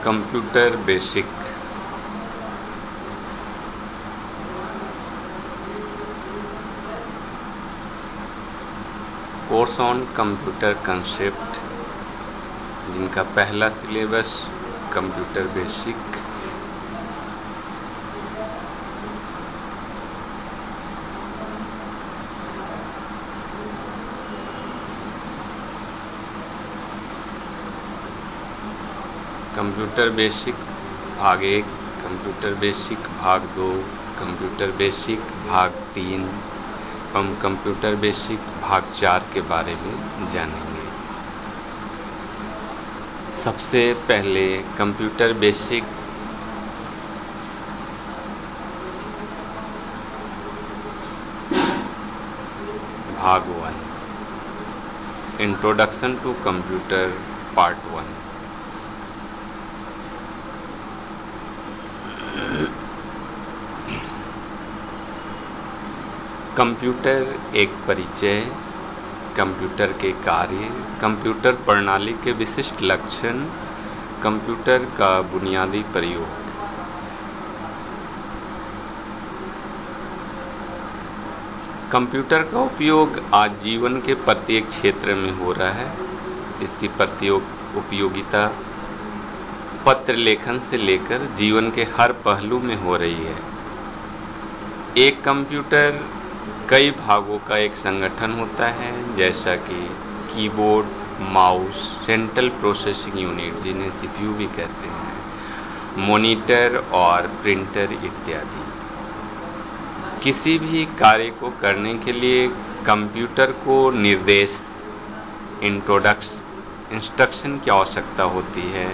Computer basic course on computer concept, जिनका पहला syllabus computer basic, computer basic भाग 1, computer basic भाग 2, computer basic भाग 3 एवं कंप्यूटर बेसिक भाग 4 के बारे में जानेंगे। सबसे पहले कंप्यूटर बेसिक भाग 1, introduction to computer part 1। Computer एक परिचय, कंप्यूटर के कार्य, कंप्यूटर प्रणाली के विशिष्ट लक्षण, कंप्यूटर का बुनियादी प्रयोग। कंप्यूटर का उपयोग आज जीवन के प्रत्येक क्षेत्र में हो रहा है। इसकी उपयोगिता पत्र लेखन से लेकर जीवन के हर पहलू में हो रही है। एक कंप्यूटर कई भागों का एक संगठन होता है, जैसा कि keyboard, mouse, central processing unit जिन्हें सीपीयू भी कहते हैं, मॉनिटर और प्रिंटर इत्यादि। किसी भी कार्य को करने के लिए कंप्यूटर को निर्देश, इंस्ट्रक्शन की आवश्यकता होती है।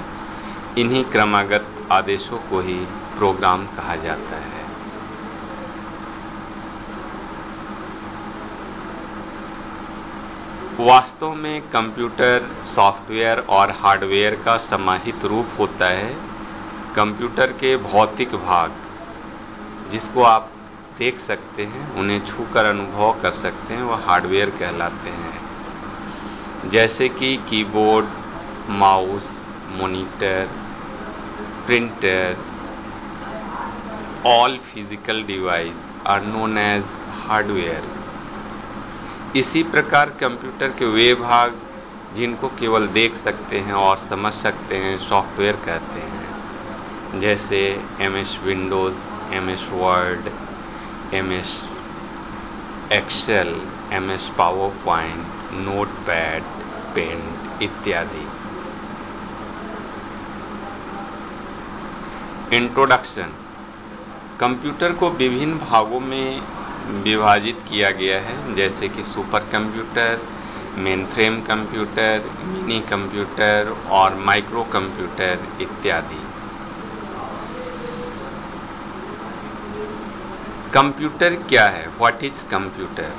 इन्हीं क्रमागत आदेशों को ही प्रोग्राम कहा जाता है। वास्तव में कंप्यूटर सॉफ्टवेयर और हार्डवेयर का समाहित रूप होता है। कंप्यूटर के भौतिक भाग, जिसको आप देख सकते हैं, उन्हें छूकर अनुभव कर सकते हैं, वह हार्डवेयर कहलाते हैं। जैसे कि keyboard, mouse, monitor, printer, all physical device are known as hardware. इसी प्रकार कंप्यूटर के वे भाग जिनको केवल देख सकते हैं और समझ सकते हैं, सॉफ्टवेयर कहते हैं। जैसे MS Windows, MS Word, MS Excel, MS PowerPoint, Notepad, Paint इत्यादि। इंट्रोडक्शन। कंप्यूटर को विभिन्न भागों में विभाजित किया गया है, जैसे कि super computer, mainframe computer, mini computer और माइक्रो कंप्यूटर इत्यादि। कंप्यूटर क्या है? What is computer?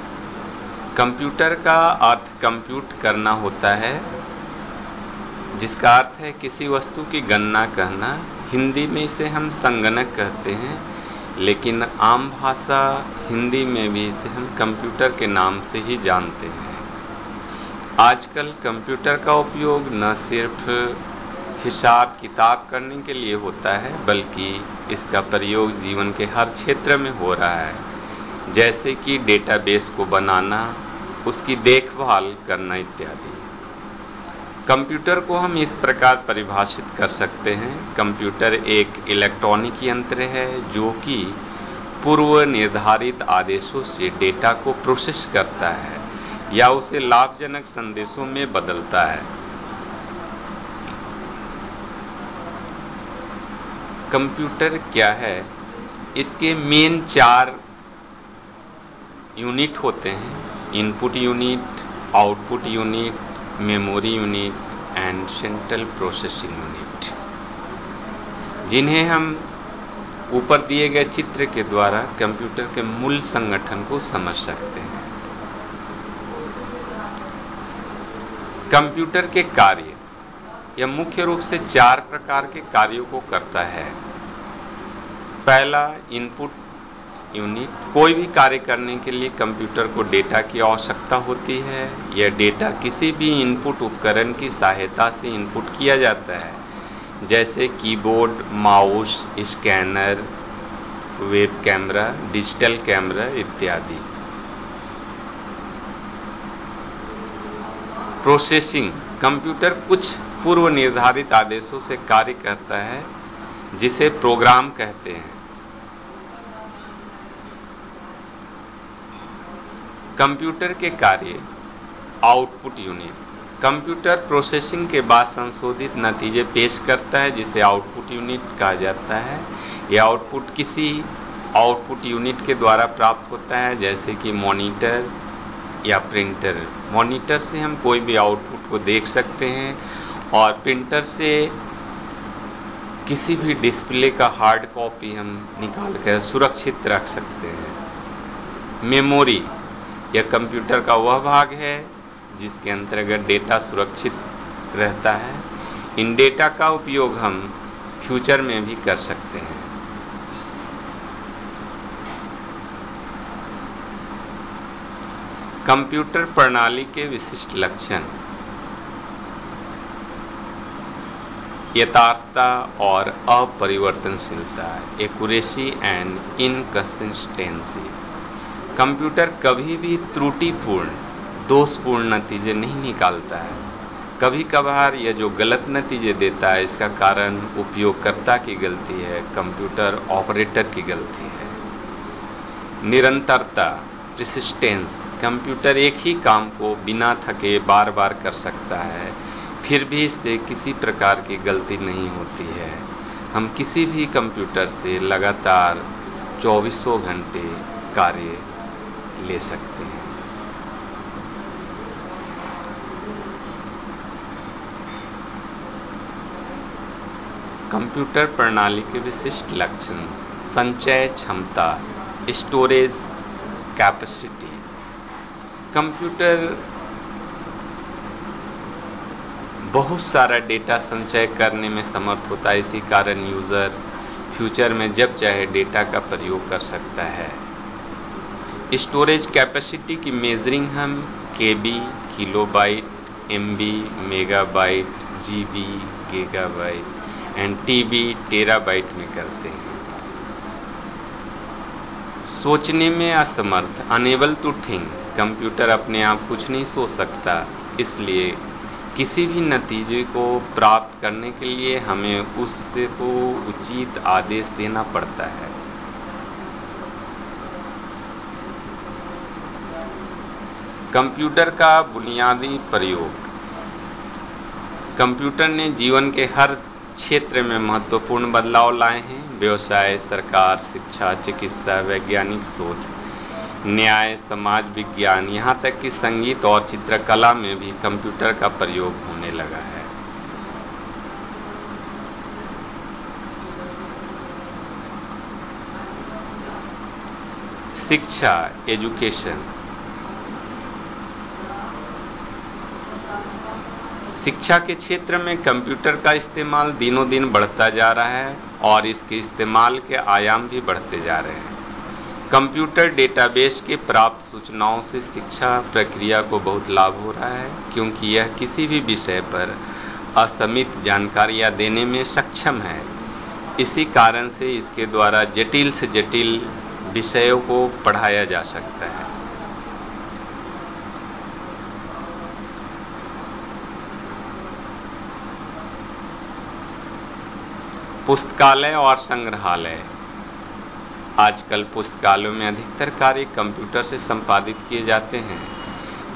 कंप्यूटर का अर्थ कंप्यूट करना होता है, जिसका अर्थ है किसी वस्तु की गणना करना। हिंदी में इसे हम संगणक कहते हैं, लेकिन आम भाषा हिंदी में भी इसे हम कंप्यूटर के नाम से ही जानते हैं। आजकल कंप्यूटर का उपयोग न सिर्फ हिसाब किताब करने के लिए होता है, बल्कि इसका प्रयोग जीवन के हर क्षेत्र में हो रहा है, जैसे कि डेटाबेस को बनाना, उसकी देखभाल करना इत्यादि। कंप्यूटर को हम इस प्रकार परिभाषित कर सकते हैं। कंप्यूटर एक इलेक्ट्रॉनिक यंत्र है जो कि पूर्व निर्धारित आदेशों से डेटा को प्रोसेस करता है या उसे लाभजनक संदेशों में बदलता है। कंप्यूटर क्या है? इसके मेन 4 यूनिट होते हैं: input unit, output unit, memory unit and central processing unit, जिन्हें हम ऊपर दिए गए चित्र के द्वारा कंप्यूटर के मूल संगठन को समझ सकते हैं। कंप्यूटर के कार्य, यह मुख्य रूप से 4 प्रकार के कार्यों को करता है। पहला, इनपुट यूनिट। कोई भी कार्य करने के लिए कंप्यूटर को डेटा की आवश्यकता होती है। यह डेटा किसी भी इनपुट उपकरण की सहायता से इनपुट किया जाता है। जैसे keyboard, mouse, scanner, web camera, digital camera इत्यादि। प्रोसेसिंग, कंप्यूटर कुछ पूर्व निर्धारित आदेशों से कार्य करता है जिसे प्रोग्राम कहते हैं। कंप्यूटर के कार्य, आउटपुट यूनिट, कंप्यूटर प्रोसेसिंग के बाद संशोधित नतीजे पेश करता है जिसे आउटपुट यूनिट कहा जाता है। यह आउटपुट किसी आउटपुट यूनिट के द्वारा प्राप्त होता है, जैसे कि मॉनिटर या प्रिंटर। मॉनिटर से हम कोई भी आउटपुट को देख सकते हैं और प्रिंटर से किसी भी डिस्प्ले का हार्ड कॉपी हम निकाल कर सुरक्षित रख सकते हैं। मेमोरी, यह कंप्यूटर का वह भाग है जिसके अंतर्गत डेटा सुरक्षित रहता है। इन डेटा का उपयोग हम फ्यूचर में भी कर सकते हैं। कंप्यूटर प्रणाली के विशिष्ट लक्षण, यथार्थता और अपरिवर्तनशीलता, एक्यूरेसी एंड इनकंसिस्टेंसी। कंप्यूटर कभी भी त्रुटिपूर्ण, दोषपूर्ण नतीजे नहीं निकालता है। कभी कभार यह जो गलत नतीजे देता है इसका कारण उपयोगकर्ता की गलती है, कंप्यूटर ऑपरेटर की गलती है। निरंतरता, परसिस्टेंस, कंप्यूटर एक ही काम को बिना थके बार बार कर सकता है, फिर भी इससे किसी प्रकार की गलती नहीं होती है। हम किसी भी कंप्यूटर से लगातार 24 घंटे कार्य ले सकते हैं। कंप्यूटर प्रणाली के विशिष्ट लक्षण, संचय क्षमता, स्टोरेज कैपेसिटी। कंप्यूटर बहुत सारा डेटा संचय करने में समर्थ होता है, इसी कारण यूजर फ्यूचर में जब चाहे डेटा का प्रयोग कर सकता है। स्टोरेज कैपेसिटी की मेजरिंग हम KB, kilobyte, MB, megabyte, GB, gigabyte and TB, terabyte में करते हैं। सोचने में असमर्थ, अनेबल टू थिंक, कंप्यूटर अपने आप कुछ नहीं सोच सकता, इसलिए किसी भी नतीजे को प्राप्त करने के लिए हमें उससे को उचित आदेश देना पड़ता है। कंप्यूटर का बुनियादी प्रयोग, कंप्यूटर ने जीवन के हर क्षेत्र में महत्वपूर्ण बदलाव लाए हैं। व्यवसाय, सरकार, शिक्षा, चिकित्सा, वैज्ञानिक शोध, न्याय, समाज विज्ञान, यहाँ तक कि संगीत और चित्रकला में भी कंप्यूटर का प्रयोग होने लगा है। शिक्षा, एजुकेशन, शिक्षा के क्षेत्र में कंप्यूटर का इस्तेमाल दिनों दिन बढ़ता जा रहा है और इसके इस्तेमाल के आयाम भी बढ़ते जा रहे हैं। कंप्यूटर डेटाबेस के प्राप्त सूचनाओं से शिक्षा प्रक्रिया को बहुत लाभ हो रहा है, क्योंकि यह किसी भी विषय पर असीमित जानकारियां देने में सक्षम है। इसी कारण से इसके द्वारा जटिल से जटिल विषयों को पढ़ाया जा सकता है। पुस्तकालय और संग्रहालय, आजकल पुस्तकालयों में अधिकतर कार्य कंप्यूटर से संपादित किए जाते हैं।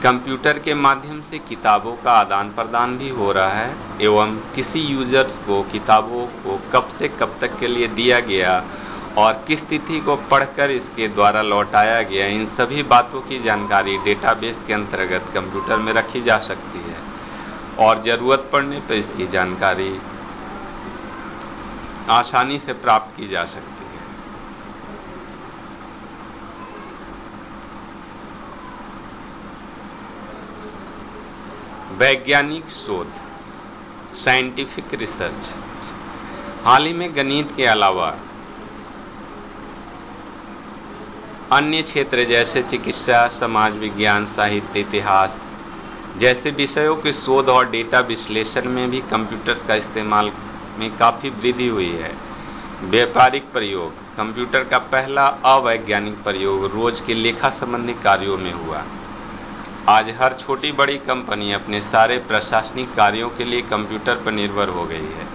कंप्यूटर के माध्यम से किताबों का आदान प्रदान भी हो रहा है एवं किसी यूजर्स को किताबों को कब से कब तक के लिए दिया गया और किस तिथि को पढ़कर इसके द्वारा लौटाया गया, इन सभी बातों की जानकारी डेटाबेस के अंतर्गत कंप्यूटर में रखी जा सकती है और जरूरत पड़ने पर इसकी जानकारी आसानी से प्राप्त की जा सकती है। वैज्ञानिक शोध, साइंटिफिक रिसर्च, हाल ही में गणित के अलावा अन्य क्षेत्र जैसे चिकित्सा, समाज विज्ञान, साहित्य, इतिहास जैसे विषयों के शोध और डेटा विश्लेषण में भी कंप्यूटर्स का इस्तेमाल में काफी वृद्धि हुई है। व्यापारिक प्रयोग, कंप्यूटर का पहला अवैज्ञानिक प्रयोग रोज के लेखा संबंधी कार्यों में हुआ। आज हर छोटी बड़ी कंपनी अपने सारे प्रशासनिक कार्यों के लिए कंप्यूटर पर निर्भर हो गई है।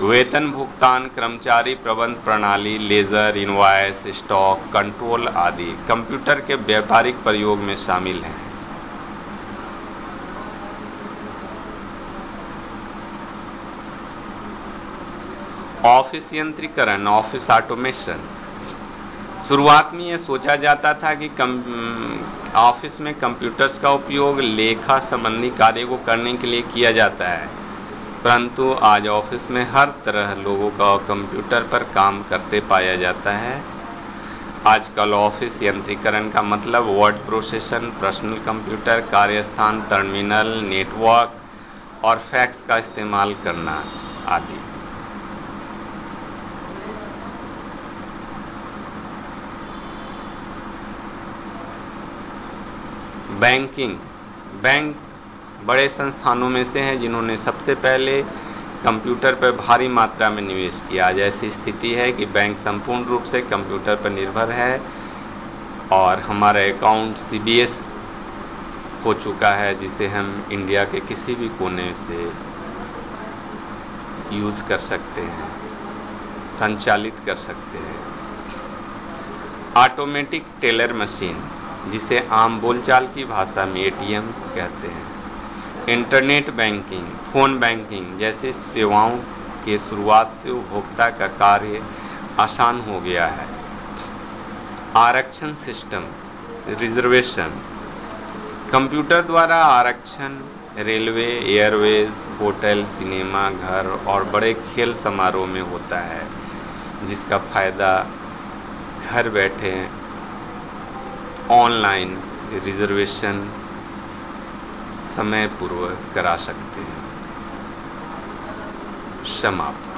वेतन भुगतान, कर्मचारी प्रबंध प्रणाली, लेजर, इनवॉइस, स्टॉक कंट्रोल आदि कंप्यूटर के व्यापारिक प्रयोग में शामिल हैं। ऑफिस यंत्रीकरण, ऑफिस ऑटोमेशन। शुरुआत में यह सोचा जाता था कि ऑफिस में कंप्यूटर्स का उपयोग लेखा संबंधी कार्य को करने के लिए किया जाता है, परंतु आज ऑफिस में हर तरह लोगों का कंप्यूटर पर काम करते पाया जाता है। आजकल ऑफिस यंत्रीकरण का मतलब वर्ड प्रोसेसर, पर्सनल कंप्यूटर, कार्यस्थान टर्मिनल, नेटवर्क और फैक्स का इस्तेमाल करना आदि। बैंकिंग, बैंक बड़े संस्थानों में से हैं जिन्होंने सबसे पहले कंप्यूटर पर भारी मात्रा में निवेश किया। आज ऐसी स्थिति है कि बैंक संपूर्ण रूप से कंप्यूटर पर निर्भर है और हमारा अकाउंट CBS हो चुका है, जिसे हम इंडिया के किसी भी कोने से यूज कर सकते हैं, संचालित कर सकते हैं। ऑटोमेटिक टेलर मशीन, जिसे आम बोलचाल की भाषा में ATM कहते हैं। इंटरनेट बैंकिंग, फोन बैंकिंग जैसी सेवाओं के शुरुआत से उपभोक्ता का कार्य आसान हो गया है। आरक्षण सिस्टम, रिजर्वेशन, कंप्यूटर द्वारा आरक्षण रेलवे, एयरवेज, होटल, सिनेमा घर और बड़े खेल समारोह में होता है, जिसका फायदा घर बैठे ऑनलाइन रिजर्वेशन समय पूर्वक करा सकते हैं। समाप्त।